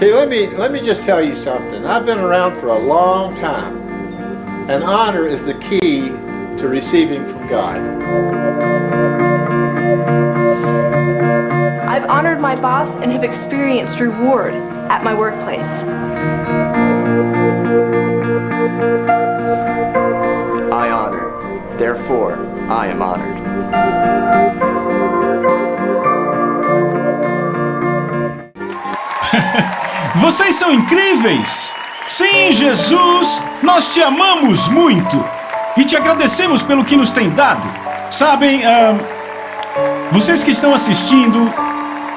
Okay, let me just tell you something. I've been around for a long time, and honor is the key to receiving from God. I've honored my boss and have experienced reward at my workplace. I honor, therefore I am honored. Vocês são incríveis! Sim, Jesus, nós te amamos muito e te agradecemos pelo que nos tem dado. Sabem, vocês que estão assistindo,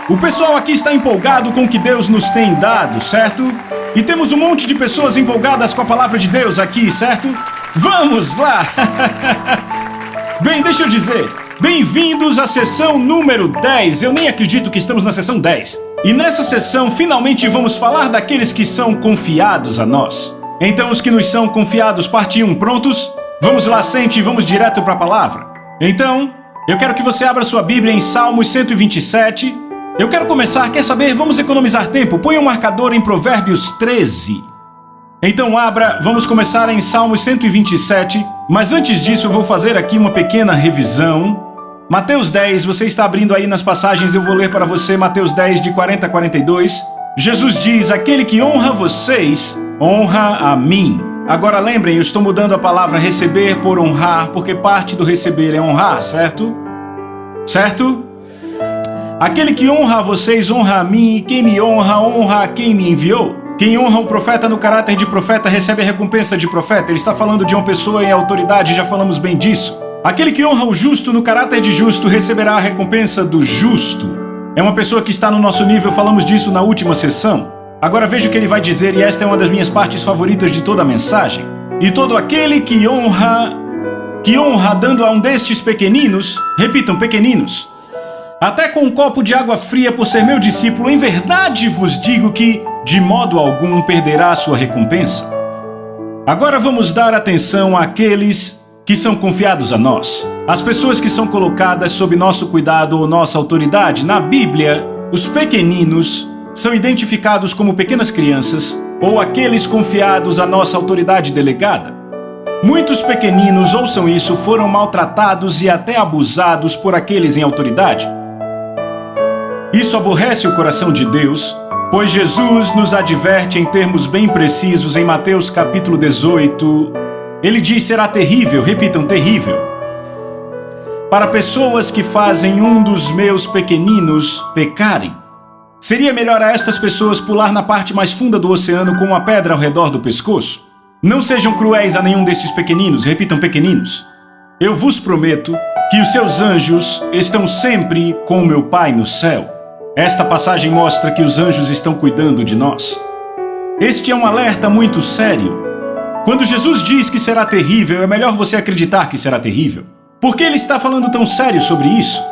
o pessoal aqui está empolgado com o que Deus nos tem dado, certo? E temos um monte de pessoas empolgadas com a palavra de Deus aqui, certo? Vamos lá! Bem, deixa eu dizer, bem-vindos à sessão número 10. Eu nem acredito que estamos na sessão 10. E nessa sessão, finalmente vamos falar daqueles que são confiados a nós. Então, os que nos são confiados, parte 1, prontos? Vamos lá, sente e vamos direto para a palavra. Então, eu quero que você abra sua Bíblia em Salmos 127. Eu quero começar, quer saber? Vamos economizar tempo. Põe um marcador em Provérbios 13. Então abra, vamos começar em Salmos 127. Mas antes disso, eu vou fazer aqui uma pequena revisão. Mateus 10, você está abrindo aí nas passagens, eu vou ler para você Mateus 10, de 40 a 42. Jesus diz, aquele que honra vocês, honra a mim. Agora lembrem, eu estou mudando a palavra receber por honrar, porque parte do receber é honrar, certo? Certo? Aquele que honra a vocês, honra a mim, e quem me honra, honra a quem me enviou. Quem honra o profeta no caráter de profeta, recebe a recompensa de profeta. Ele está falando de uma pessoa em autoridade, já falamos bem disso. Aquele que honra o justo no caráter de justo receberá a recompensa do justo. É uma pessoa que está no nosso nível, falamos disso na última sessão. Agora veja o que ele vai dizer, e esta é uma das minhas partes favoritas de toda a mensagem. E todo aquele que honra dando a um destes pequeninos, repitam, pequeninos, até com um copo de água fria por ser meu discípulo, em verdade vos digo que, de modo algum, perderá a sua recompensa. Agora vamos dar atenção àqueles que são confiados a nós. As pessoas que são colocadas sob nosso cuidado ou nossa autoridade. Na Bíblia, os pequeninos são identificados como pequenas crianças ou aqueles confiados à nossa autoridade delegada. Muitos pequeninos, ouçam isso, foram maltratados e até abusados por aqueles em autoridade. Isso aborrece o coração de Deus, pois Jesus nos adverte em termos bem precisos em Mateus capítulo 18. Ele diz, será terrível, repitam, terrível, para pessoas que fazem um dos meus pequeninos pecarem. Seria melhor a estas pessoas pular na parte mais funda do oceano com uma pedra ao redor do pescoço. Não sejam cruéis a nenhum destes pequeninos, repitam, pequeninos. Eu vos prometo que os seus anjos estão sempre com o meu Pai no céu. Esta passagem mostra que os anjos estão cuidando de nós. Este é um alerta muito sério. Quando Jesus diz que será terrível, é melhor você acreditar que será terrível. Por que ele está falando tão sério sobre isso?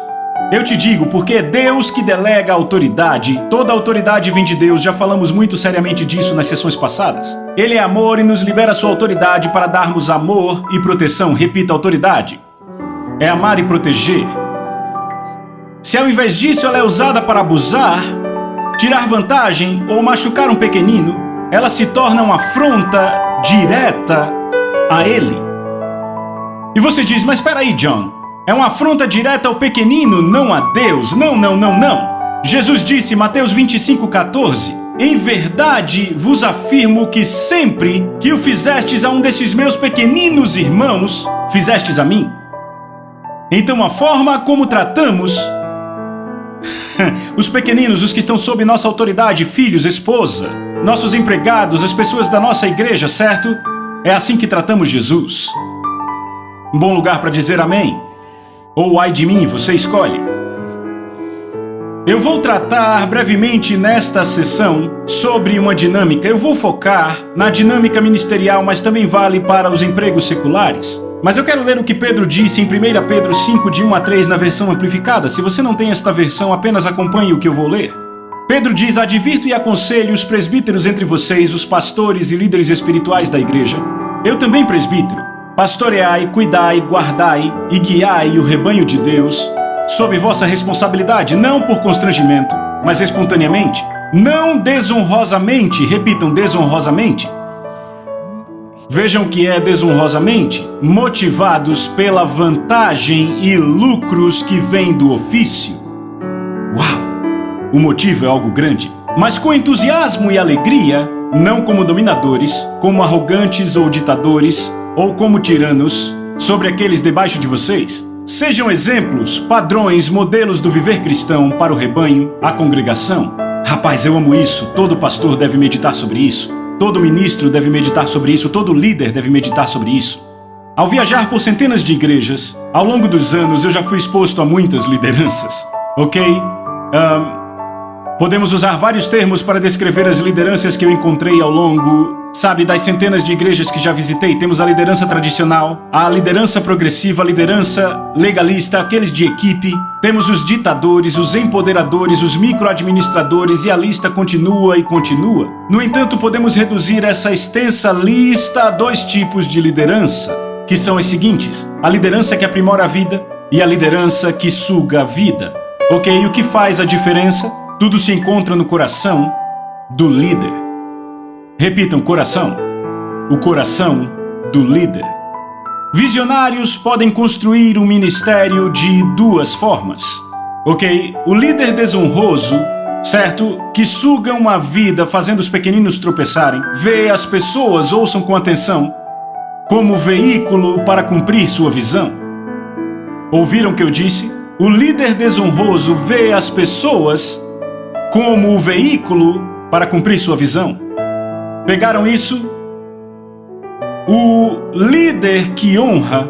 Eu te digo, porque é Deus que delega a autoridade. Toda a autoridade vem de Deus, já falamos muito seriamente disso nas sessões passadas. Ele é amor e nos libera sua autoridade para darmos amor e proteção. Repita, autoridade. É amar e proteger. Se ao invés disso ela é usada para abusar, tirar vantagem ou machucar um pequenino, ela se torna uma afronta direta a ele. E você diz, mas espera aí, John, é uma afronta direta ao pequenino, não a Deus. Não. Jesus disse, Mateus 25:14, em verdade vos afirmo que sempre que o fizestes a um desses meus pequeninos irmãos, fizestes a mim. Então a forma como tratamos os pequeninos, os que estão sob nossa autoridade, filhos, esposa, nossos empregados, as pessoas da nossa igreja, certo? É assim que tratamos Jesus. Um bom lugar para dizer amém. Ou ai de mim, você escolhe. Eu vou tratar brevemente nesta sessão sobre uma dinâmica. Eu vou focar na dinâmica ministerial, mas também vale para os empregos seculares. Mas eu quero ler o que Pedro disse em 1 Pedro 5, de 1 a 3, na versão amplificada. Se você não tem esta versão, apenas acompanhe o que eu vou ler. Pedro diz, advirto e aconselho os presbíteros entre vocês, os pastores e líderes espirituais da igreja. Eu também, presbítero, pastoreai, cuidai, guardai e guiai o rebanho de Deus, sob vossa responsabilidade, não por constrangimento, mas espontaneamente, não desonrosamente, repitam, desonrosamente. Vejam que é desonrosamente, motivados pela vantagem e lucros que vêm do ofício. Uau! O motivo é algo grande, mas com entusiasmo e alegria, não como dominadores, como arrogantes ou ditadores, ou como tiranos, sobre aqueles debaixo de vocês. Sejam exemplos, padrões, modelos do viver cristão para o rebanho, a congregação. Rapaz, eu amo isso. Todo pastor deve meditar sobre isso. Todo ministro deve meditar sobre isso. Todo líder deve meditar sobre isso. Ao viajar por centenas de igrejas, ao longo dos anos eu já fui exposto a muitas lideranças. Ok? Podemos usar vários termos para descrever as lideranças que eu encontrei ao longo, sabe, das centenas de igrejas que já visitei. Temos a liderança tradicional, a liderança progressiva, a liderança legalista, aqueles de equipe. Temos os ditadores, os empoderadores, os microadministradores e a lista continua e continua. No entanto, podemos reduzir essa extensa lista a 2 tipos de liderança, que são as seguintes: a liderança que aprimora a vida e a liderança que suga a vida. Ok, e o que faz a diferença? Tudo se encontra no coração do líder. Repitam, coração. O coração do líder. Visionários podem construir um ministério de 2 formas. Ok? O líder desonroso, certo? Que suga uma vida fazendo os pequeninos tropeçarem, vê as pessoas, ouçam com atenção, como veículo para cumprir sua visão. Ouviram o que eu disse? O líder desonroso vê as pessoas como o veículo para cumprir sua visão. Pegaram isso? O líder que honra,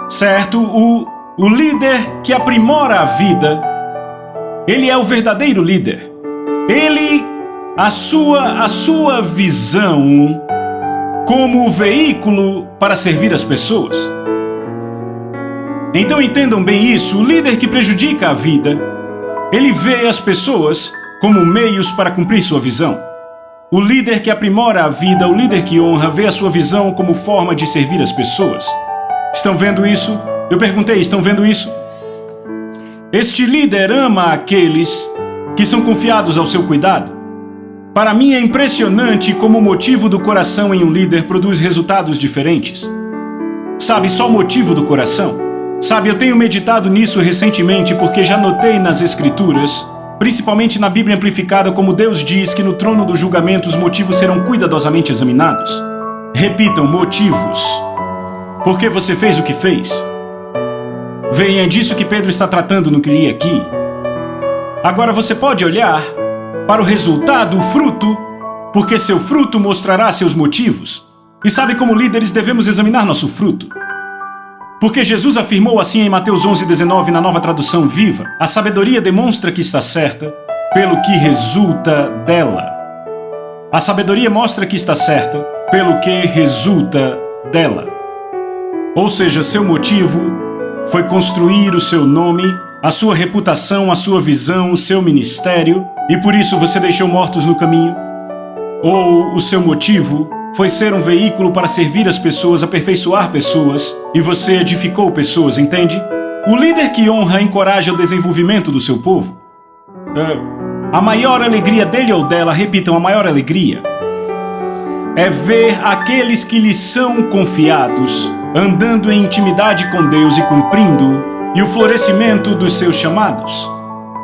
certo? O líder que aprimora a vida, ele é o verdadeiro líder. Ele, a sua visão como o veículo para servir as pessoas. Então entendam bem isso, o líder que prejudica a vida, ele vê as pessoas como meios para cumprir sua visão. O líder que aprimora a vida, o líder que honra, vê a sua visão como forma de servir as pessoas. Estão vendo isso? Eu perguntei, estão vendo isso? Este líder ama aqueles que são confiados ao seu cuidado. Para mim é impressionante como o motivo do coração em um líder produz resultados diferentes. Sabe, só o motivo do coração. Sabe, eu tenho meditado nisso recentemente porque já notei nas Escrituras, principalmente na Bíblia Amplificada, como Deus diz que no trono do julgamento os motivos serão cuidadosamente examinados. Repitam, motivos. Por que você fez o que fez? Veja, é disso que Pedro está tratando no que li aqui. Agora você pode olhar para o resultado, o fruto, porque seu fruto mostrará seus motivos. E sabe, como líderes devemos examinar nosso fruto. Porque Jesus afirmou assim em Mateus 11:19 na Nova Tradução Viva: a sabedoria demonstra que está certa pelo que resulta dela. A sabedoria mostra que está certa pelo que resulta dela. Ou seja, seu motivo foi construir o seu nome, a sua reputação, a sua visão, o seu ministério, e por isso você deixou mortos no caminho? Ou o seu motivo foi ser um veículo para servir as pessoas, aperfeiçoar pessoas, e você edificou pessoas, entende? O líder que honra encoraja o desenvolvimento do seu povo. A maior alegria dele ou dela, repitam, a maior alegria, é ver aqueles que lhe são confiados, andando em intimidade com Deus e cumprindo, e o florescimento dos seus chamados.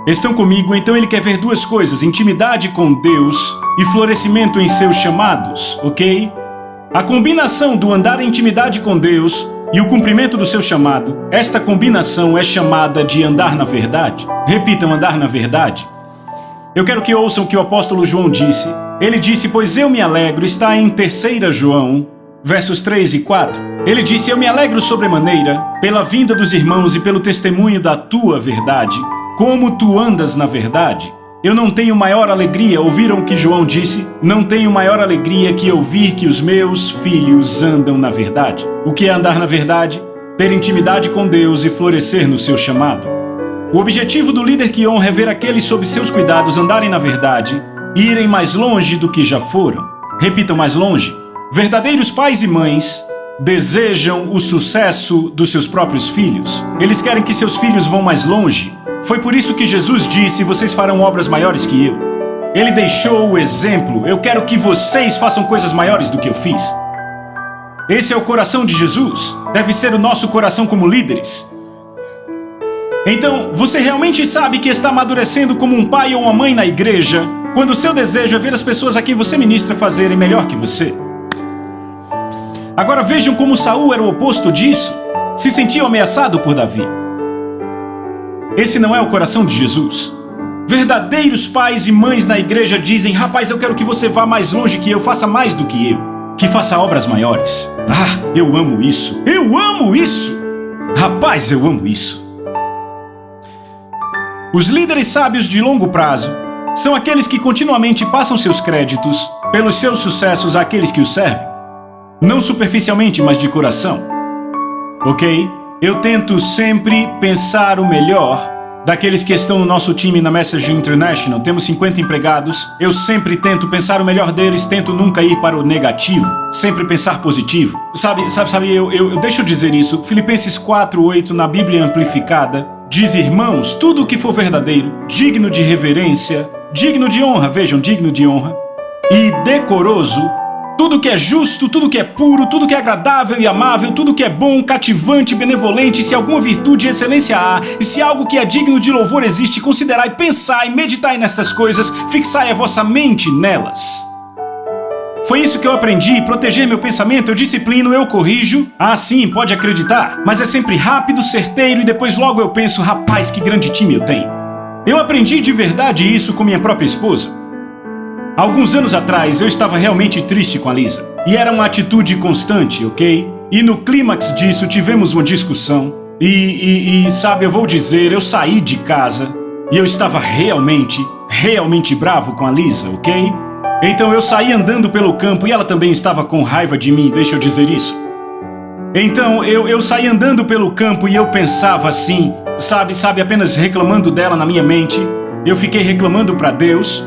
Estão comigo? Então ele quer ver 2 coisas, intimidade com Deus e florescimento em seus chamados, ok? A combinação do andar em intimidade com Deus e o cumprimento do seu chamado, esta combinação é chamada de andar na verdade. Repitam, andar na verdade. Eu quero que ouçam o que o apóstolo João disse. Ele disse, pois eu me alegro, está em 3 João, versos 3 e 4. Ele disse, eu me alegro sobremaneira pela vinda dos irmãos e pelo testemunho da tua verdade. Como tu andas na verdade? Eu não tenho maior alegria, ouviram o que João disse? Não tenho maior alegria que ouvir que os meus filhos andam na verdade. O que é andar na verdade? Ter intimidade com Deus e florescer no seu chamado. O objetivo do líder que honra é ver aqueles sob seus cuidados andarem na verdade e irem mais longe do que já foram. Repitam, mais longe. Verdadeiros pais e mães desejam o sucesso dos seus próprios filhos. Eles querem que seus filhos vão mais longe. Foi por isso que Jesus disse, vocês farão obras maiores que eu. Ele deixou o exemplo. Eu quero que vocês façam coisas maiores do que eu fiz. Esse é o coração de Jesus. Deve ser o nosso coração como líderes. Então, você realmente sabe que está amadurecendo como um pai ou uma mãe na igreja quando o seu desejo é ver as pessoas a quem você ministra fazerem melhor que você. Agora vejam como Saul era o oposto disso. Se sentiu ameaçado por Davi. Esse não é o coração de Jesus. Verdadeiros pais e mães na igreja dizem: rapaz, eu quero que você vá mais longe que eu, faça mais do que eu, que faça obras maiores. Ah, eu amo isso, eu amo isso. Rapaz, eu amo isso. Os líderes sábios de longo prazo são aqueles que continuamente passam seus créditos pelos seus sucessos àqueles que os servem. Não superficialmente, mas de coração. Ok? Eu tento sempre pensar o melhor daqueles que estão no nosso time na Messenger International. Temos 50 empregados. Eu sempre tento pensar o melhor deles, tento nunca ir para o negativo, sempre pensar positivo. Deixa eu dizer isso. Filipenses 4:8 na Bíblia Amplificada diz: irmãos, tudo o que for verdadeiro, digno de reverência, digno de honra, vejam, digno de honra, e decoroso, tudo que é justo, tudo que é puro, tudo que é agradável e amável, tudo que é bom, cativante, benevolente, se alguma virtude e excelência há, e se algo que é digno de louvor existe, considerai, pensai, meditai nestas coisas, fixai a vossa mente nelas. Foi isso que eu aprendi, proteger meu pensamento, eu disciplino, eu corrijo. Ah, sim, pode acreditar, mas é sempre rápido, certeiro e depois logo eu penso: rapaz, que grande time eu tenho. Eu aprendi de verdade isso com minha própria esposa. Alguns anos atrás eu estava realmente triste com a Lisa. E era uma atitude constante, ok? E no clímax disso tivemos uma discussão. Sabe, eu vou dizer, eu saí de casa e eu estava realmente bravo com a Lisa, ok? Então eu saí andando pelo campo e ela também estava com raiva de mim, deixa eu dizer isso. Então eu saí andando pelo campo e eu pensava assim, sabe, apenas reclamando dela na minha mente. Eu fiquei reclamando para Deus.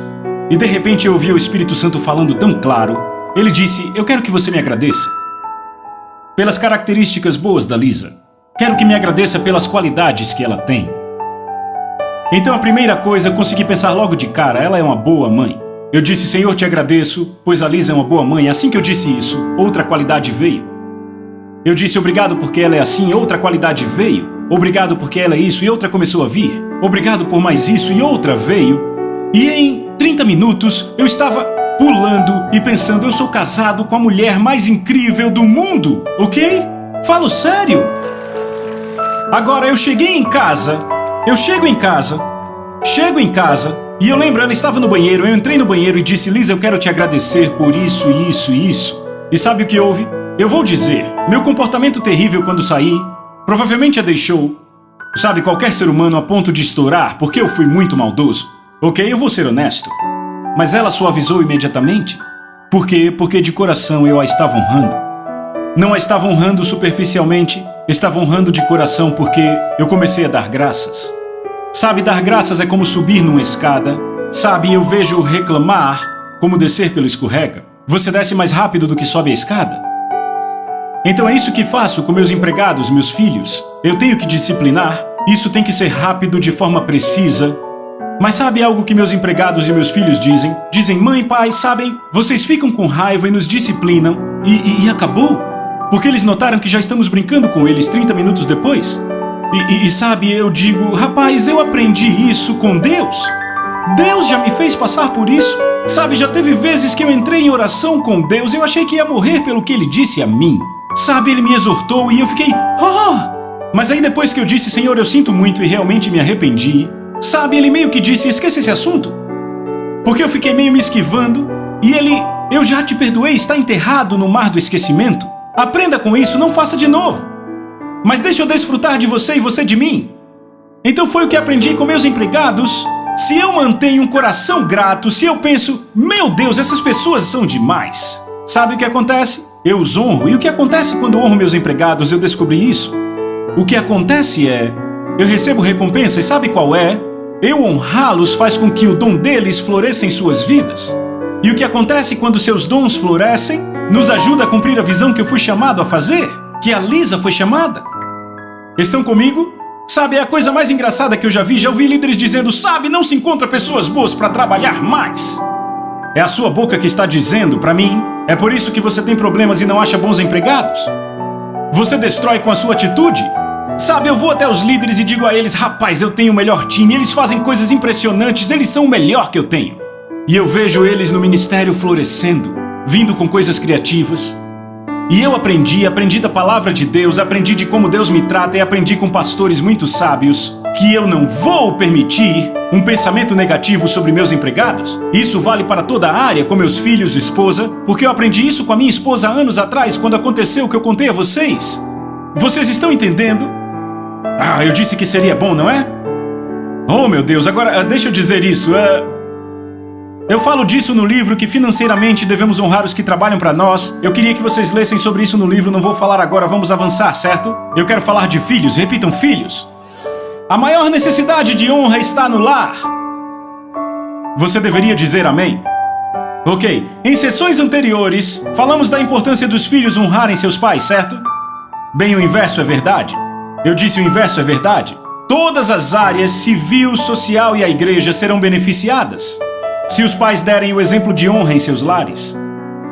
E de repente eu ouvi o Espírito Santo falando tão claro. Ele disse: eu quero que você me agradeça pelas características boas da Lisa. Quero que me agradeça pelas qualidades que ela tem. Então a primeira coisa, eu consegui pensar logo de cara: ela é uma boa mãe. Eu disse: Senhor, te agradeço, pois a Lisa é uma boa mãe. Assim que eu disse isso, outra qualidade veio. Eu disse: obrigado porque ela é assim, outra qualidade veio. Obrigado porque ela é isso, e outra começou a vir. Obrigado por mais isso, e outra veio. E em 30 minutos eu estava pulando e pensando: eu sou casado com a mulher mais incrível do mundo, ok? Falo sério. Agora eu chego em casa e eu lembro, ela estava no banheiro, eu entrei no banheiro e disse: Lisa, eu quero te agradecer por isso, isso e isso. E sabe o que houve? Eu vou dizer, meu comportamento terrível quando saí provavelmente a deixou, sabe, qualquer ser humano a ponto de estourar, porque eu fui muito maldoso. Ok, eu vou ser honesto. Mas ela suavizou imediatamente. Por quê? Porque de coração eu a estava honrando. Não a estava honrando superficialmente, estava honrando de coração porque eu comecei a dar graças. Sabe, dar graças é como subir numa escada. Sabe, eu vejo reclamar como descer pelo escorrega. Você desce mais rápido do que sobe a escada. Então é isso que faço com meus empregados, meus filhos. Eu tenho que disciplinar. Isso tem que ser rápido, de forma precisa. Mas sabe algo que meus empregados e meus filhos dizem? Dizem: mãe, pai, sabem, vocês ficam com raiva e nos disciplinam e acabou. Porque eles notaram que já estamos brincando com eles 30 minutos depois. Sabe, eu digo: rapaz, eu aprendi isso com Deus. Deus já me fez passar por isso. Sabe, já teve vezes que eu entrei em oração com Deus, eu achei que ia morrer pelo que Ele disse a mim. Sabe, Ele me exortou e eu fiquei: Mas aí depois que eu disse: Senhor, eu sinto muito e realmente me arrependi, sabe, Ele meio que disse: esquece esse assunto. Porque eu fiquei meio me esquivando e Ele: eu já te perdoei, está enterrado no mar do esquecimento. Aprenda com isso, não faça de novo. Mas deixa eu desfrutar de você e você de mim. Então foi o que aprendi com meus empregados. Se eu mantenho um coração grato, se eu penso: meu Deus, essas pessoas são demais, sabe o que acontece? Eu os honro. E o que acontece quando eu honro meus empregados? Eu descobri isso. O que acontece é: eu recebo recompensa, e sabe qual é? Eu honrá-los faz com que o dom deles floresça em suas vidas. E o que acontece quando seus dons florescem? Nos ajuda a cumprir a visão que eu fui chamado a fazer, que a Lisa foi chamada. Estão comigo? Sabe, é a coisa mais engraçada que eu já vi. Já ouvi líderes dizendo, sabe, não se encontra pessoas boas para trabalhar mais. É a sua boca que está dizendo para mim. É por isso que você tem problemas e não acha bons empregados? Você destrói com a sua atitude? Sabe, eu vou até os líderes e digo a eles, rapaz, eu tenho o melhor time, eles fazem coisas impressionantes, eles são o melhor que eu tenho. E eu vejo eles no ministério florescendo, vindo com coisas criativas. E eu aprendi da palavra de Deus, aprendi de como Deus me trata e aprendi com pastores muito sábios que eu não vou permitir um pensamento negativo sobre meus empregados. Isso vale para toda a área, com meus filhos e esposa, porque eu aprendi isso com a minha esposa anos atrás, quando aconteceu o que eu contei a vocês. Vocês estão entendendo? Ah, eu disse que seria bom, não é? Oh, meu Deus, agora deixa eu dizer isso. Eu falo disso no livro, que financeiramente devemos honrar os que trabalham para nós. Eu queria que vocês lessem sobre isso no livro, não vou falar agora, vamos avançar, certo? Eu quero falar de filhos, repitam, filhos. A maior necessidade de honra está no lar. Você deveria dizer amém. Ok, em sessões anteriores, falamos da importância dos filhos honrarem seus pais, certo? Bem, o inverso é verdade. Eu disse o inverso é verdade. Todas as áreas, civil, social e a igreja serão beneficiadas se os pais derem o exemplo de honra em seus lares.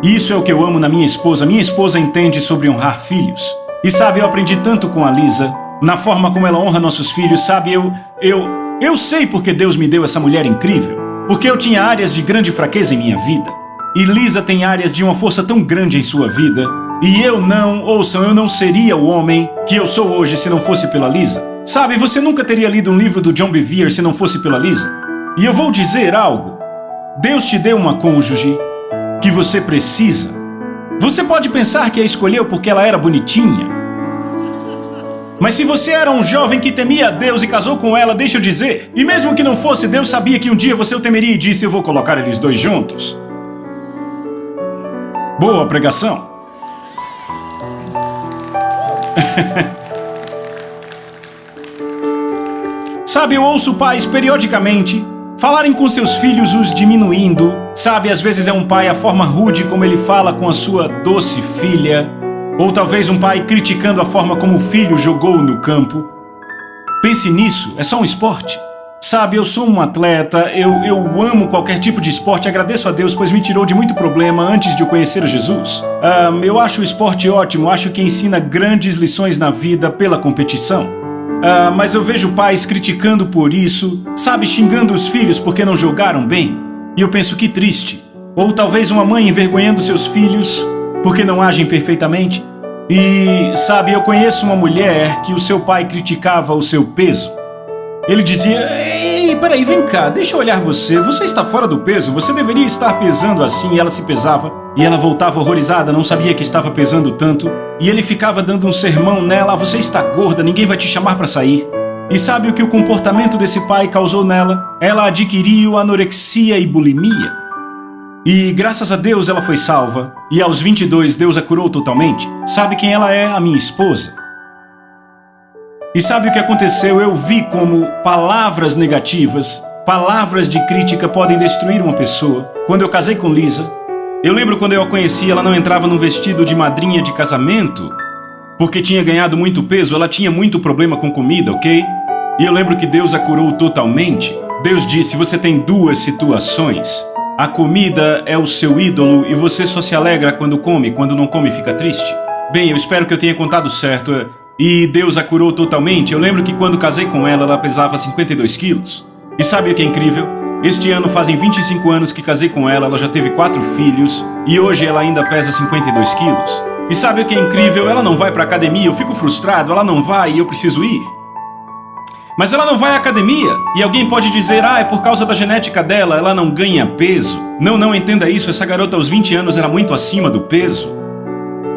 Isso é o que eu amo na minha esposa. Minha esposa entende sobre honrar filhos. E sabe, eu aprendi tanto com a Lisa, na forma como ela honra nossos filhos. Sabe, eu sei porque Deus me deu essa mulher incrível. Porque eu tinha áreas de grande fraqueza em minha vida. E Lisa tem áreas de uma força tão grande em sua vida. E eu não seria o homem que eu sou hoje se não fosse pela Lisa. Sabe, você nunca teria lido um livro do John Bevere se não fosse pela Lisa. E eu vou dizer algo. Deus te deu uma cônjuge que você precisa. Você pode pensar que a escolheu porque ela era bonitinha. Mas se você era um jovem que temia a Deus e casou com ela, deixa eu dizer, e mesmo que não fosse, Deus sabia que um dia você o temeria e disse, eu vou colocar eles dois juntos. Boa pregação. Sabe, eu ouço pais periodicamente falarem com seus filhos os diminuindo. Sabe, às vezes é um pai a forma rude como ele fala com a sua doce filha. Ou talvez um pai criticando a forma como o filho jogou no campo. Pense nisso, é só um esporte. Sabe, eu sou um atleta, eu amo qualquer tipo de esporte, agradeço a Deus, pois me tirou de muito problema antes de eu conhecer a Jesus. Eu acho o esporte ótimo, acho que ensina grandes lições na vida pela competição. Mas eu vejo pais criticando por isso, sabe, xingando os filhos porque não jogaram bem. E eu penso, que triste. Ou talvez uma mãe envergonhando seus filhos porque não agem perfeitamente. E, sabe, eu conheço uma mulher que o seu pai criticava o seu peso. Ele dizia, ei, peraí, vem cá, deixa eu olhar você. Você está fora do peso, você deveria estar pesando assim. E ela se pesava. E ela voltava horrorizada, não sabia que estava pesando tanto. E ele ficava dando um sermão nela, você está gorda, ninguém vai te chamar para sair. E sabe o que o comportamento desse pai causou nela? Ela adquiriu anorexia e bulimia. E graças a Deus ela foi salva. E aos 22 Deus a curou totalmente. Sabe quem ela é? A minha esposa. E sabe o que aconteceu? Eu vi como palavras negativas, palavras de crítica podem destruir uma pessoa. Quando eu casei com Lisa, eu lembro quando eu a conheci, ela não entrava num vestido de madrinha de casamento, porque tinha ganhado muito peso, ela tinha muito problema com comida, ok? E eu lembro que Deus a curou totalmente. Deus disse, você tem duas situações. A comida é o seu ídolo e você só se alegra quando come, quando não come fica triste. Bem, eu espero que eu tenha contado certo. E Deus a curou totalmente. Eu lembro que quando casei com ela, ela pesava 52 quilos. E sabe o que é incrível? Este ano fazem 25 anos que casei com ela, ela já teve 4 filhos e hoje ela ainda pesa 52 quilos. E sabe o que é incrível? Ela não vai pra academia, eu fico frustrado, ela não vai e eu preciso ir. Mas ela não vai à academia e alguém pode dizer, é por causa da genética dela, ela não ganha peso. Não entenda isso, essa garota aos 20 anos era muito acima do peso.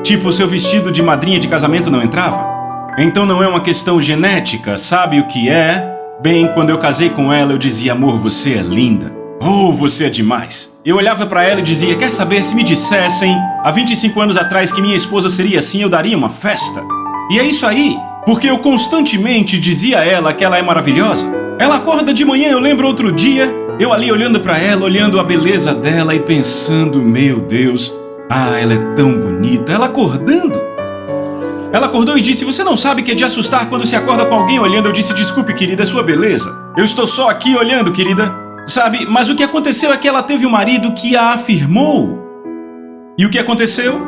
Tipo, o seu vestido de madrinha de casamento não entrava? Então não é uma questão genética, sabe o que é? Bem, quando eu casei com ela, eu dizia, amor, você é linda. Oh, você é demais. Eu olhava pra ela e dizia, quer saber, se me dissessem há 25 anos atrás que minha esposa seria assim, eu daria uma festa. E é isso aí, porque eu constantemente dizia a ela que ela é maravilhosa. Ela acorda de manhã, eu lembro outro dia, eu ali olhando pra ela, olhando a beleza dela e pensando, meu Deus, ela é tão bonita, ela acordando. Ela acordou e disse: você não sabe que é de assustar quando se acorda com alguém olhando? Eu disse: desculpe, querida, é sua beleza. Eu estou só aqui olhando, querida. Sabe, mas o que aconteceu é que ela teve um marido que a afirmou. E o que aconteceu?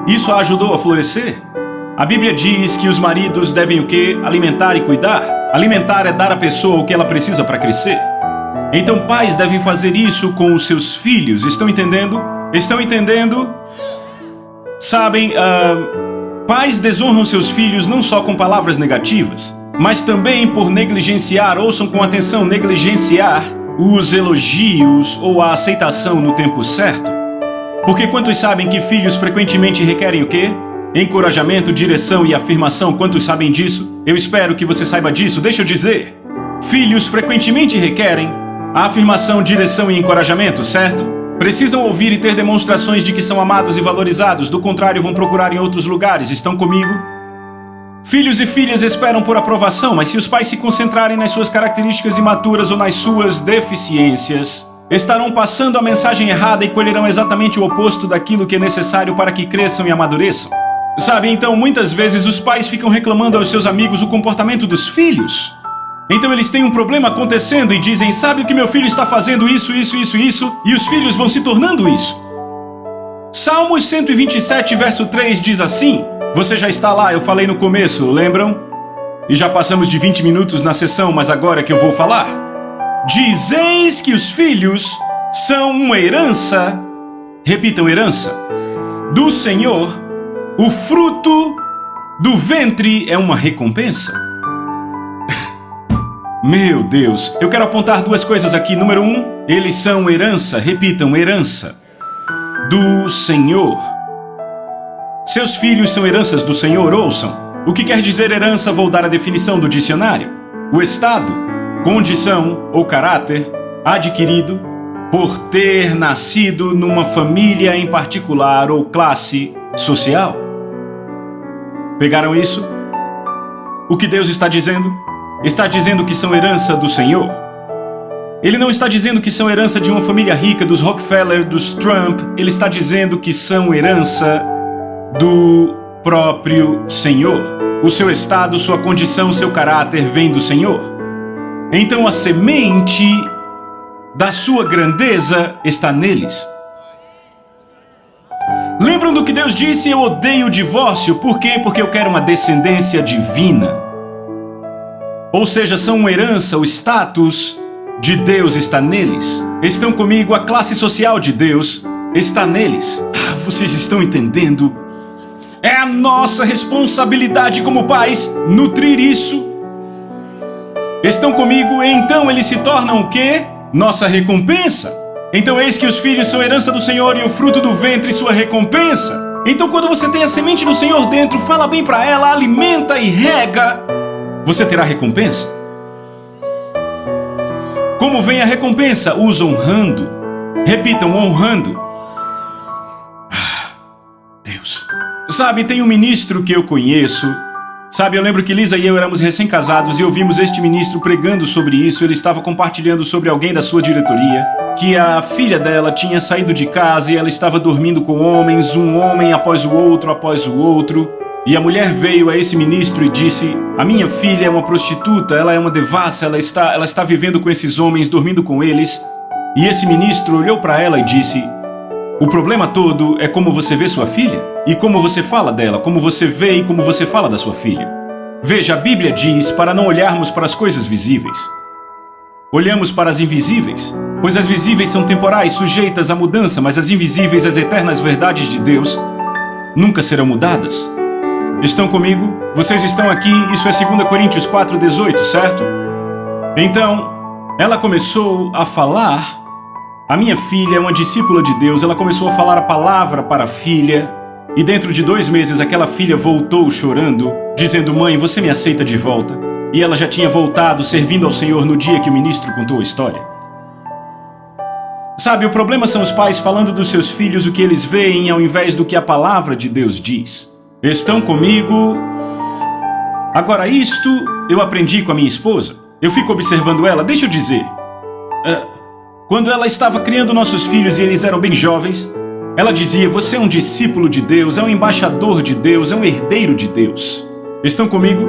Isso a ajudou a florescer. A Bíblia diz que os maridos devem o quê? Alimentar e cuidar. Alimentar é dar à pessoa o que ela precisa para crescer. Então pais devem fazer isso com os seus filhos. Estão entendendo? Estão entendendo? Sabem, pais desonram seus filhos não só com palavras negativas, mas também por negligenciar, ouçam com atenção, negligenciar os elogios ou a aceitação no tempo certo. Porque quantos sabem que filhos frequentemente requerem o quê? Encorajamento, direção e afirmação. Quantos sabem disso? Eu espero que você saiba disso. Deixa eu dizer. Filhos frequentemente requerem a afirmação, direção e encorajamento, certo? Precisam ouvir e ter demonstrações de que são amados e valorizados. Do contrário, vão procurar em outros lugares. Estão comigo? Filhos e filhas esperam por aprovação, mas se os pais se concentrarem nas suas características imaturas ou nas suas deficiências, estarão passando a mensagem errada e colherão exatamente o oposto daquilo que é necessário para que cresçam e amadureçam. Sabe, então muitas vezes os pais ficam reclamando aos seus amigos o comportamento dos filhos. Então eles têm um problema acontecendo e dizem: sabe o que meu filho está fazendo? Isso, e os filhos vão se tornando isso. Salmos 127, verso 3 diz assim. Você já está lá, eu falei no começo, lembram? E já passamos de 20 minutos na sessão, mas agora é que eu vou falar. Dizeis que os filhos são uma herança, repitam, herança, do Senhor, o fruto do ventre é uma recompensa. Meu Deus, eu quero apontar duas coisas aqui. Número 1, eles são herança, repitam, herança do Senhor. Seus filhos são heranças do Senhor, ouçam. O que quer dizer herança? Vou dar a definição do dicionário. O estado, condição ou caráter adquirido por ter nascido numa família em particular ou classe social. Pegaram isso? O que Deus está dizendo? Está dizendo que são herança do Senhor. Ele não está dizendo que são herança de uma família rica, dos Rockefeller, dos Trump. Ele está dizendo que são herança do próprio Senhor. O seu estado, sua condição, seu caráter vem do Senhor. Então a semente da sua grandeza está neles. Lembram do que Deus disse? Eu odeio o divórcio. Por quê? Porque eu quero uma descendência divina. Ou seja, são uma herança, o status de Deus está neles. Estão comigo? A classe social de Deus está neles. Vocês estão entendendo? É a nossa responsabilidade como pais nutrir isso. Estão comigo? Então eles se tornam o quê? Nossa recompensa. Então eis que os filhos são herança do Senhor e o fruto do ventre sua recompensa. Então quando você tem a semente do Senhor dentro, fala bem para ela, alimenta e rega, você terá recompensa. Como vem a recompensa? Os honrando. Repitam, honrando. Deus. Sabe, tem um ministro que eu conheço. Sabe, eu lembro que Lisa e eu éramos recém-casados e ouvimos este ministro pregando sobre isso. Ele estava compartilhando sobre alguém da sua diretoria, que a filha dela tinha saído de casa e ela estava dormindo com homens, um homem após o outro. E a mulher veio a esse ministro e disse: a minha filha é uma prostituta, ela é uma devassa, ela está vivendo com esses homens, dormindo com eles. E esse ministro olhou para ela e disse: o problema todo é como você vê sua filha e como você fala dela, como você vê e como você fala da sua filha. Veja, a Bíblia diz para não olharmos para as coisas visíveis. Olhamos para as invisíveis, pois as visíveis são temporais, sujeitas à mudança, mas as invisíveis, as eternas verdades de Deus, nunca serão mudadas. Estão comigo? Vocês estão aqui? Isso é 2 Coríntios 4:18, certo? Então, ela começou a falar. A minha filha é uma discípula de Deus. Ela começou a falar a palavra para a filha. E dentro de 2 meses, aquela filha voltou chorando, dizendo: mãe, você me aceita de volta? E ela já tinha voltado, servindo ao Senhor no dia que o ministro contou a história. Sabe, o problema são os pais falando dos seus filhos o que eles veem ao invés do que a palavra de Deus diz. Estão comigo? Agora, isto eu aprendi com a minha esposa. Eu fico observando ela, deixa eu dizer. Quando ela estava criando nossos filhos e eles eram bem jovens, Ela dizia: você é um discípulo de Deus, é um embaixador de Deus, é um herdeiro de Deus. Estão comigo?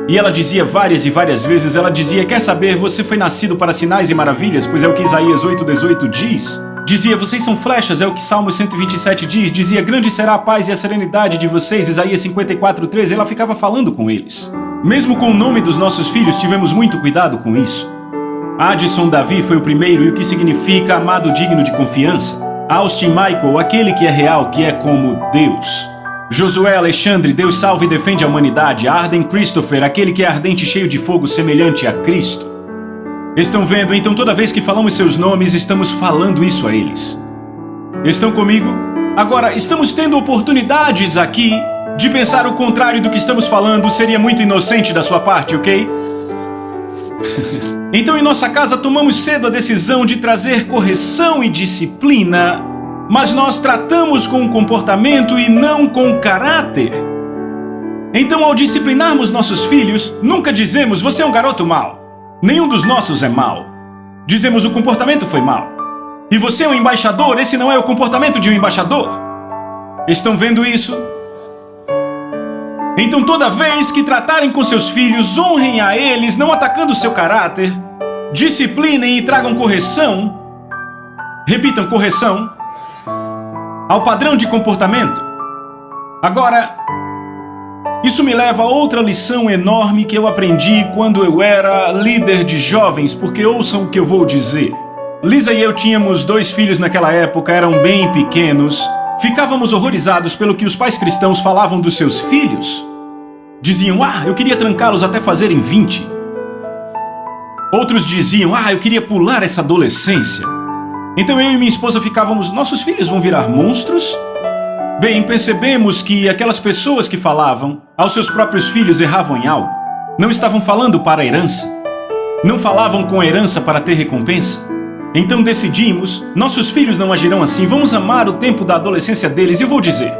E ela dizia várias e várias vezes, ela dizia: quer saber, você foi nascido para sinais e maravilhas, pois é o que Isaías 8:18 diz. Dizia: vocês são flechas, é o que Salmos 127 diz. Dizia: grande será a paz e a serenidade de vocês, Isaías 54:13. Ela ficava falando com eles. Mesmo com o nome dos nossos filhos, tivemos muito cuidado com isso. Addison Davi foi o primeiro, e o que significa amado digno de confiança. Austin Michael, aquele que é real, que é como Deus. Josué Alexandre, Deus salva e defende a humanidade. Arden Christopher, aquele que é ardente e cheio de fogo, semelhante a Cristo. Estão vendo? Então toda vez que falamos seus nomes, estamos falando isso a eles. Estão comigo? Agora, estamos tendo oportunidades aqui de pensar o contrário do que estamos falando. Seria muito inocente da sua parte, ok? Então, em nossa casa, tomamos cedo a decisão de trazer correção e disciplina, mas nós tratamos com o comportamento e não com o caráter. Então, ao disciplinarmos nossos filhos, nunca dizemos: você é um garoto mau. Nenhum dos nossos é mau. Dizemos: o comportamento foi mau. E você é um embaixador, esse não é o comportamento de um embaixador. Estão vendo isso? Então, toda vez que tratarem com seus filhos, honrem a eles, não atacando seu caráter. Disciplinem e tragam correção. Repitam: correção ao padrão de comportamento. Agora, isso me leva a outra lição enorme que eu aprendi quando eu era líder de jovens, porque ouçam o que eu vou dizer. Lisa e eu tínhamos 2 filhos naquela época, eram bem pequenos. Ficávamos horrorizados pelo que os pais cristãos falavam dos seus filhos. Diziam: eu queria trancá-los até fazerem 20. Outros diziam: eu queria pular essa adolescência. Então eu e minha esposa ficávamos: nossos filhos vão virar monstros? Bem, percebemos que aquelas pessoas que falavam aos seus próprios filhos erravam em algo. Não estavam falando para a herança. Não falavam com a herança para ter recompensa. Então decidimos: nossos filhos não agirão assim, vamos amar o tempo da adolescência deles. E vou dizer,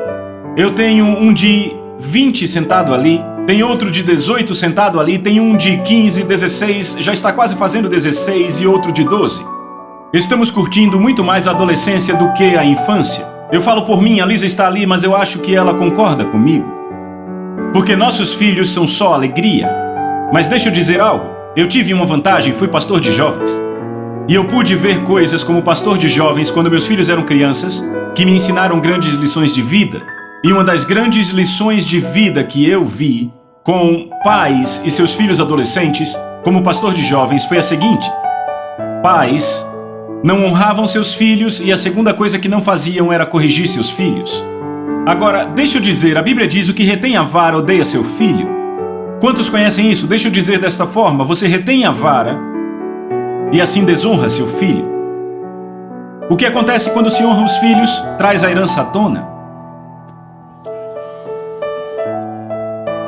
eu tenho um de 20 sentado ali, tem outro de 18 sentado ali, tem um de 15, 16, já está quase fazendo 16 e outro de 12. Estamos curtindo muito mais a adolescência do que a infância. Eu falo por mim, a Lisa está ali, mas eu acho que ela concorda comigo. Porque nossos filhos são só alegria. Mas deixa eu dizer algo, eu tive uma vantagem, fui pastor de jovens. E eu pude ver coisas como pastor de jovens quando meus filhos eram crianças, que me ensinaram grandes lições de vida. E uma das grandes lições de vida que eu vi com pais e seus filhos adolescentes, como pastor de jovens, foi a seguinte: pais não honravam seus filhos e a segunda coisa que não faziam era corrigir seus filhos. Agora, deixa eu dizer, a Bíblia diz: o que retém a vara odeia seu filho. Quantos conhecem isso? Deixa eu dizer desta forma: você retém a vara e assim desonra seu filho. O que acontece quando se honra os filhos? Traz a herança à tona.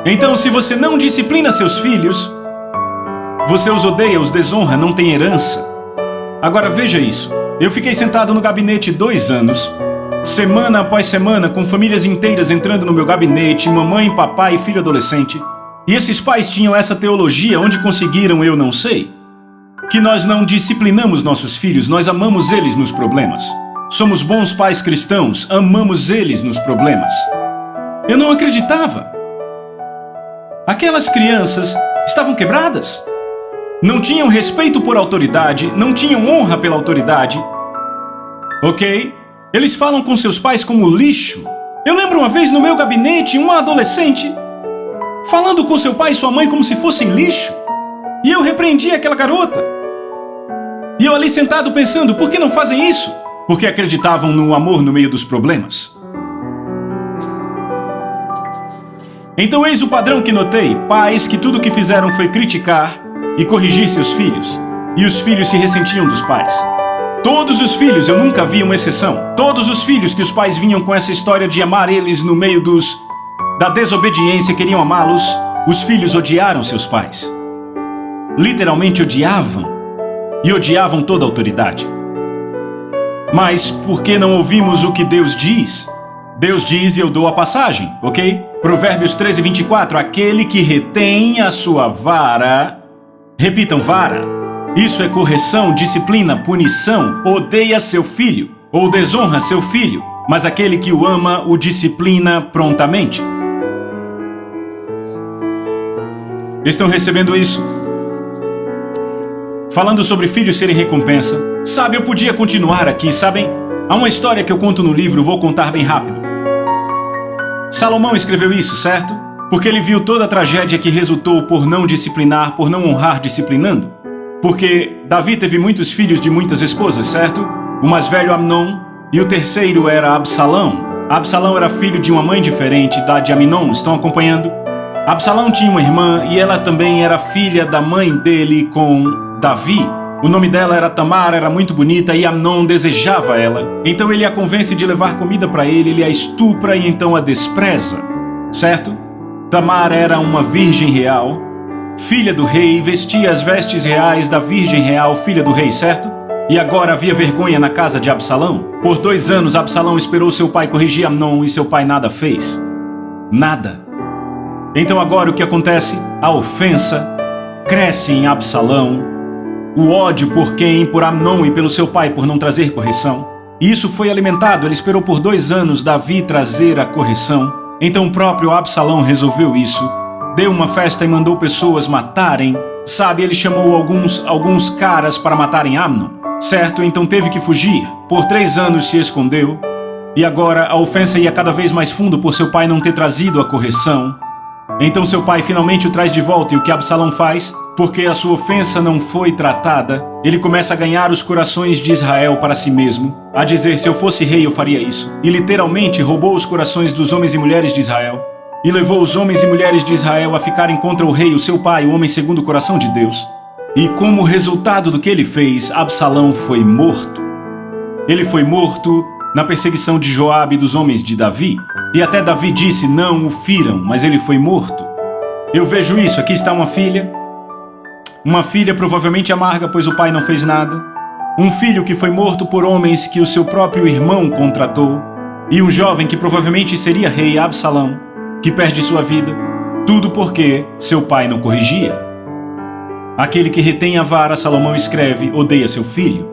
Então, se você não disciplina seus filhos, você os odeia, os desonra, não tem herança. Agora veja isso. Eu fiquei sentado no gabinete 2 anos, semana após semana, com famílias inteiras entrando no meu gabinete, mamãe, papai e filho adolescente. E esses pais tinham essa teologia, onde conseguiram, eu não sei, que nós não disciplinamos nossos filhos, nós amamos eles nos problemas. Somos bons pais cristãos, amamos eles nos problemas. Eu não acreditava. Aquelas crianças estavam quebradas. Não tinham respeito por autoridade, não tinham honra pela autoridade. Ok? Eles falam com seus pais como lixo. Eu lembro uma vez no meu gabinete, uma adolescente falando com seu pai e sua mãe como se fossem lixo. E eu repreendi aquela garota. E eu ali sentado pensando, por que não fazem isso? Porque acreditavam no amor no meio dos problemas. Então eis o padrão que notei: pais que tudo o que fizeram foi criticar e corrigir seus filhos. E os filhos se ressentiam dos pais. Todos os filhos, eu nunca vi uma exceção. Todos os filhos que os pais vinham com essa história de amar eles no meio da desobediência, queriam amá-los, os filhos odiaram seus pais. Literalmente odiavam. E odiavam toda a autoridade. Mas por que não ouvimos o que Deus diz? Deus diz, e eu dou a passagem, ok? Provérbios 13:24, aquele que retém a sua vara, repitam, vara, isso é correção, disciplina, punição, odeia seu filho, ou desonra seu filho, mas aquele que o ama o disciplina prontamente. Estão recebendo isso? Falando sobre filhos serem recompensa. Sabe, eu podia continuar aqui, sabem? Há uma história que eu conto no livro, vou contar bem rápido. Salomão escreveu isso, certo? Porque ele viu toda a tragédia que resultou por não disciplinar, por não honrar disciplinando. Porque Davi teve muitos filhos de muitas esposas, certo? O mais velho Amnon e o terceiro era Absalão. Absalão era filho de uma mãe diferente da de Aminon, estão acompanhando? Absalão tinha uma irmã e ela também era filha da mãe dele com Davi. O nome dela era Tamar, era muito bonita e Amnon desejava ela. Então ele a convence de levar comida para ele a estupra e então a despreza, certo? Tamar era uma virgem real, filha do rei, vestia as vestes reais da virgem real, filha do rei, certo? E agora havia vergonha na casa de Absalão. Por 2 anos Absalão esperou seu pai corrigir Amnon e seu pai nada fez. Nada. Então agora o que acontece? A ofensa cresce em Absalão, o ódio por quem? Por Amnon e pelo seu pai por não trazer correção. E isso foi alimentado, ele esperou por 2 anos Davi trazer a correção. Então o próprio Absalão resolveu isso, deu uma festa e mandou pessoas matarem. Sabe, ele chamou alguns caras para matarem Amnon, certo? Então teve que fugir, por 3 anos se escondeu. E agora a ofensa ia cada vez mais fundo por seu pai não ter trazido a correção. Então seu pai finalmente o traz de volta e o que Absalão faz? Porque a sua ofensa não foi tratada, ele começa a ganhar os corações de Israel para si mesmo, a dizer, se eu fosse rei eu faria isso. E literalmente roubou os corações dos homens e mulheres de Israel. E levou os homens e mulheres de Israel a ficarem contra o rei, o seu pai, o homem segundo o coração de Deus. E como resultado do que ele fez, Absalão foi morto. Ele foi morto na perseguição de Joabe e dos homens de Davi. E até Davi disse, não o firam, mas ele foi morto. Eu vejo isso, aqui está uma filha provavelmente amarga, pois o pai não fez nada. Um filho que foi morto por homens que o seu próprio irmão contratou. E um jovem que provavelmente seria rei, Absalão, que perde sua vida. Tudo porque seu pai não corrigia. Aquele que retém a vara, Salomão escreve, odeia seu filho.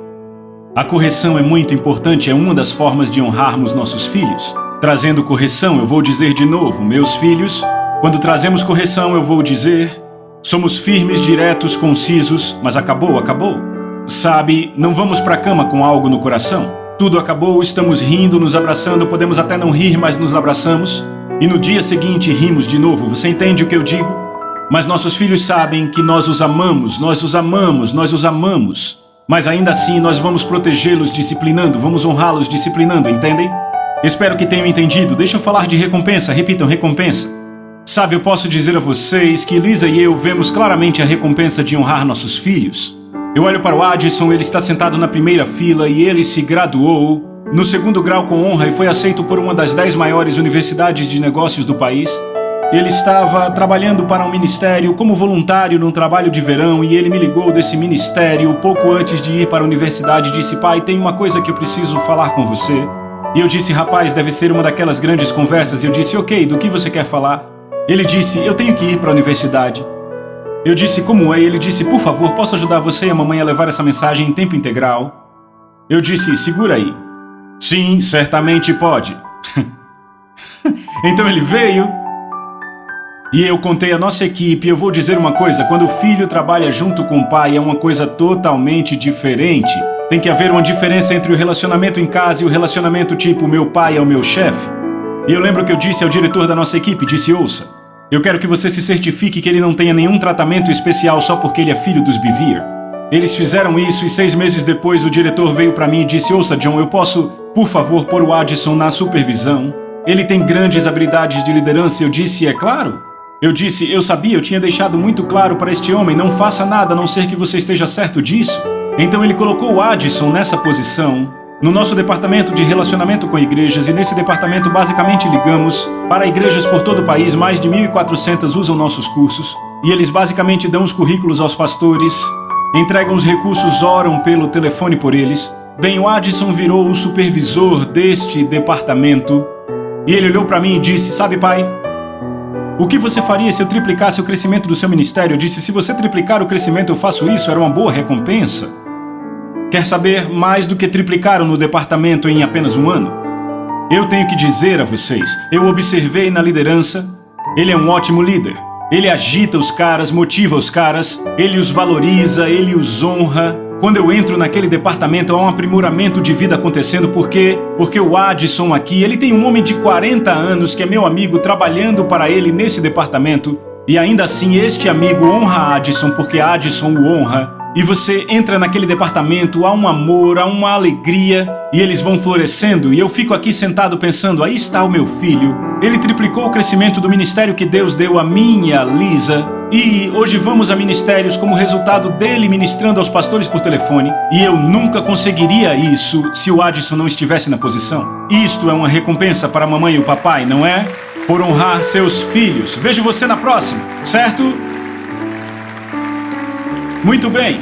A correção é muito importante, é uma das formas de honrarmos nossos filhos. Trazendo correção, eu vou dizer de novo, meus filhos, quando trazemos correção, eu vou dizer, somos firmes, diretos, concisos, mas acabou. Sabe, não vamos para a cama com algo no coração. Tudo acabou, estamos rindo, nos abraçando, podemos até não rir, mas nos abraçamos. E no dia seguinte rimos de novo, você entende o que eu digo? Mas nossos filhos sabem que nós os amamos. Mas ainda assim nós vamos protegê-los disciplinando, vamos honrá-los disciplinando, entendem? Espero que tenham entendido. Deixa eu falar de recompensa, repitam, recompensa. Sabe, eu posso dizer a vocês que Lisa e eu vemos claramente a recompensa de honrar nossos filhos. Eu olho para o Adson, ele está sentado na primeira fila e ele se graduou no 2º grau com honra e foi aceito por uma das 10 maiores universidades de negócios do país. Ele estava trabalhando para um ministério como voluntário num trabalho de verão e ele me ligou desse ministério pouco antes de ir para a universidade e disse, pai, tem uma coisa que eu preciso falar com você. E eu disse, rapaz, deve ser uma daquelas grandes conversas. E eu disse, ok, do que você quer falar? Ele disse, eu tenho que ir para a universidade. Eu disse, como é? Ele disse, por favor, posso ajudar você e a mamãe a levar essa mensagem em tempo integral? Eu disse, segura aí. Sim, certamente pode. Então ele veio e eu contei a nossa equipe. Eu vou dizer uma coisa, quando o filho trabalha junto com o pai é uma coisa totalmente diferente. Tem que haver uma diferença entre o relacionamento em casa e o relacionamento tipo meu pai é o meu chefe. E eu lembro que eu disse ao diretor da nossa equipe, disse, ouça, eu quero que você se certifique que ele não tenha nenhum tratamento especial só porque ele é filho dos Bevere. Eles fizeram isso e 6 meses depois o diretor veio para mim e disse, ouça John, eu posso, por favor, pôr o Adson na supervisão? Ele tem grandes habilidades de liderança. Eu disse, é claro. Eu disse, eu sabia, eu tinha deixado muito claro para este homem, não faça nada a não ser que você esteja certo disso. Então ele colocou o Adson nessa posição, no nosso departamento de relacionamento com igrejas, e nesse departamento basicamente ligamos para igrejas por todo o país, mais de 1.400 usam nossos cursos, e eles basicamente dão os currículos aos pastores, entregam os recursos, oram pelo telefone por eles. Bem, o Adson virou o supervisor deste departamento, e ele olhou para mim e disse, sabe pai, o que você faria se eu triplicasse o crescimento do seu ministério? Eu disse, se você triplicar o crescimento eu faço isso, era uma boa recompensa. Quer saber mais do que triplicaram no departamento em apenas 1 ano? Eu tenho que dizer a vocês, eu observei na liderança, ele é um ótimo líder. Ele agita os caras, motiva os caras, ele os valoriza, ele os honra. Quando eu entro naquele departamento, há um aprimoramento de vida acontecendo, porque o Adson aqui, ele tem um homem de 40 anos que é meu amigo trabalhando para ele nesse departamento, e ainda assim este amigo honra Adson porque Adson o honra. E você entra naquele departamento, há um amor, há uma alegria, e eles vão florescendo, e eu fico aqui sentado pensando, aí está o meu filho. Ele triplicou o crescimento do ministério que Deus deu a mim e a Lisa, e hoje vamos a ministérios como resultado dele ministrando aos pastores por telefone, e eu nunca conseguiria isso se o Adson não estivesse na posição. Isto é uma recompensa para a mamãe e o papai, não é? Por honrar seus filhos. Vejo você na próxima, certo? Muito bem.